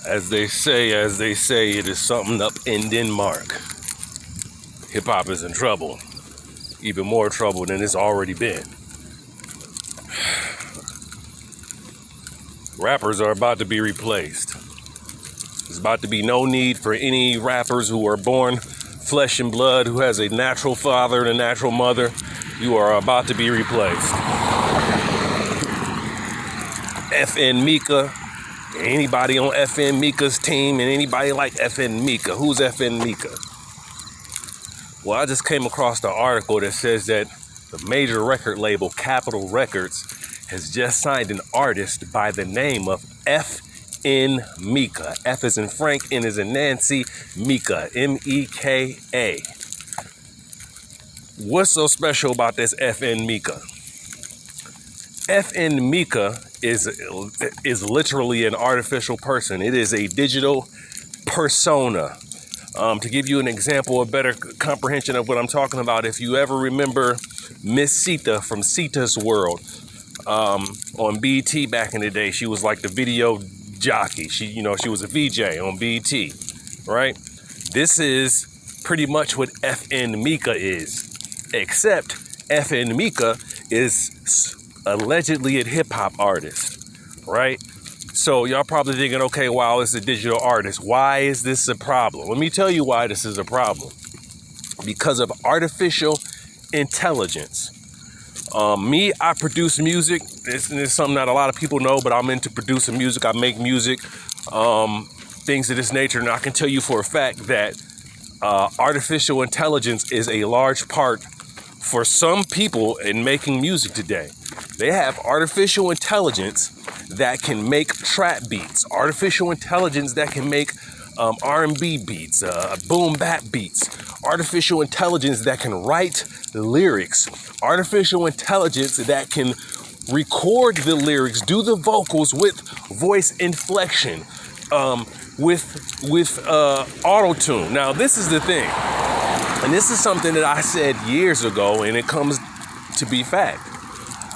As they say, it is something up in Denmark. Hip-hop is in trouble. Even more trouble than it's already been. Rappers are about to be replaced. There's about to be no need for any rappers who are born flesh and blood, who has a natural father and a natural mother. You are about to be replaced. FN Meka, anybody on FN Meka's team, and anybody like FN Meka. Who's FN Meka? Well, I just came across the article that says that the major record label, Capitol Records, has just signed an artist by the name of FN Meka. F as in Frank, N as in Nancy, Meka, M-E-K-A. What's so special about this FN Meka? FN Meka is literally an artificial person. It is a digital persona. To give you an example, a better comprehension of what I'm talking about, if you ever remember Miss Cita from Cita's World on BET back in the day, she was like the video jockey. She was a VJ on BET, right? This is pretty much what FN Meka is, except FN Meka is allegedly a hip-hop artist, right? So y'all probably thinking, okay, wow, it's a digital artist. Why is this a problem? Let me tell you why this is a problem. Because of artificial intelligence. I produce music. This is something that a lot of people know, but I'm into producing music. I make music, things of this nature. And I can tell you for a fact that artificial intelligence is a large part for some people in making music today. They have artificial intelligence that can make trap beats, artificial intelligence that can make R&B beats, boom bap beats, artificial intelligence that can write lyrics, artificial intelligence that can record the lyrics, do the vocals with voice inflection, with auto-tune. Now, this is the thing, and this is something that I said years ago, and it comes to be fact.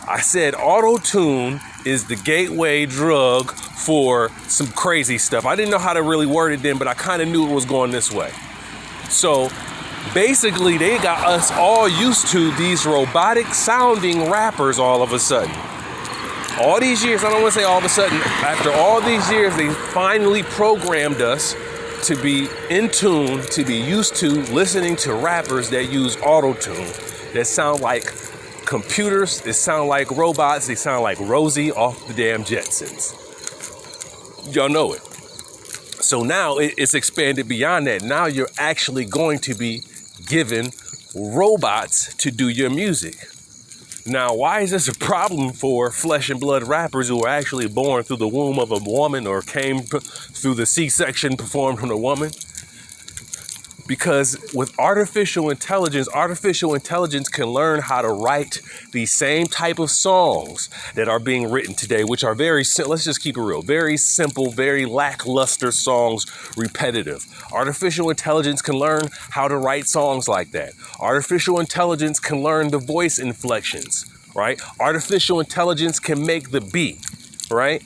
I said auto-tune is the gateway drug for some crazy stuff. I didn't know how to really word it then, but I kind of knew it was going this way. So basically, they got us all used to these robotic sounding rappers all of a sudden. All these years, I don't want to say all of a sudden, after all these years, they finally programmed us to be in tune, to be used to listening to rappers that use auto-tune, that sound like computers, they sound like robots, they sound like Rosie off the damn Jetsons. Y'all know it. So now it's expanded beyond that. Now you're actually going to be given robots to do your music. Now, why is this a problem for flesh and blood rappers who were actually born through the womb of a woman or came through the C-section performed from a woman? Because with artificial intelligence can learn how to write the same type of songs that are being written today, which are very simple. Let's just keep it real. Very simple, very lackluster songs, repetitive. Artificial intelligence can learn how to write songs like that. Artificial intelligence can learn the voice inflections, right? Artificial intelligence can make the beat, right?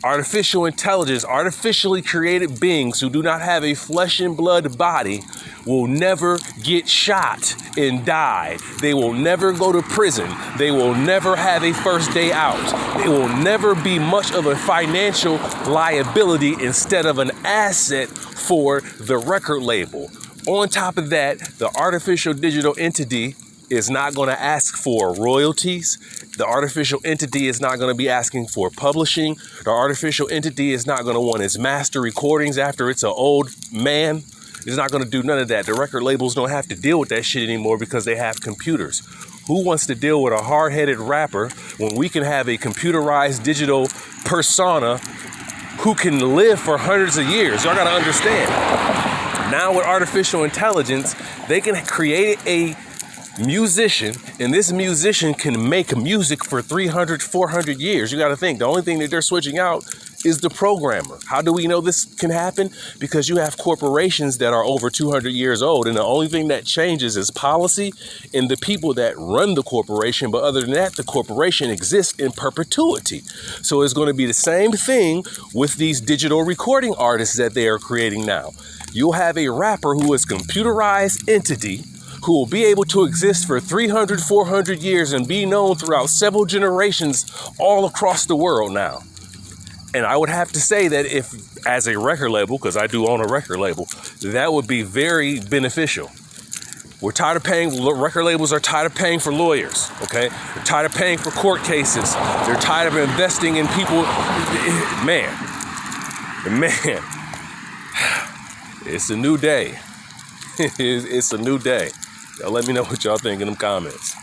Artificial intelligence, artificially created beings who do not have a flesh and blood body will never get shot and die. They will never go to prison. They will never have a first day out. They will never be much of a financial liability instead of an asset for the record label. On top of that, the artificial digital entity is not going to ask for royalties. The artificial entity is not going to be asking for publishing. The artificial entity is not going to want its master recordings after it's an old man. It's not going to do none of that. The record labels don't have to deal with that shit anymore because they have computers. Who wants to deal with a hard-headed rapper when we can have a computerized digital persona who can live for hundreds of years? Y'all got to understand. Now with artificial intelligence, they can create a musician, and this musician can make music for 300, 400 years. You got to think, the only thing that they're switching out is the programmer. How do we know this can happen? Because you have corporations that are over 200 years old, and the only thing that changes is policy and the people that run the corporation. But other than that, the corporation exists in perpetuity. So it's going to be the same thing with these digital recording artists that they are creating now. You'll have a rapper who is a computerized entity who will be able to exist for 300, 400 years and be known throughout several generations all across the world now. And I would have to say that if, as a record label, because I do own a record label, that would be very beneficial. We're tired of paying, record labels are tired of paying for lawyers, okay? They're tired of paying for court cases. They're tired of investing in people. Man, it's a new day. It's a new day. Y'all let me know what y'all think in them comments.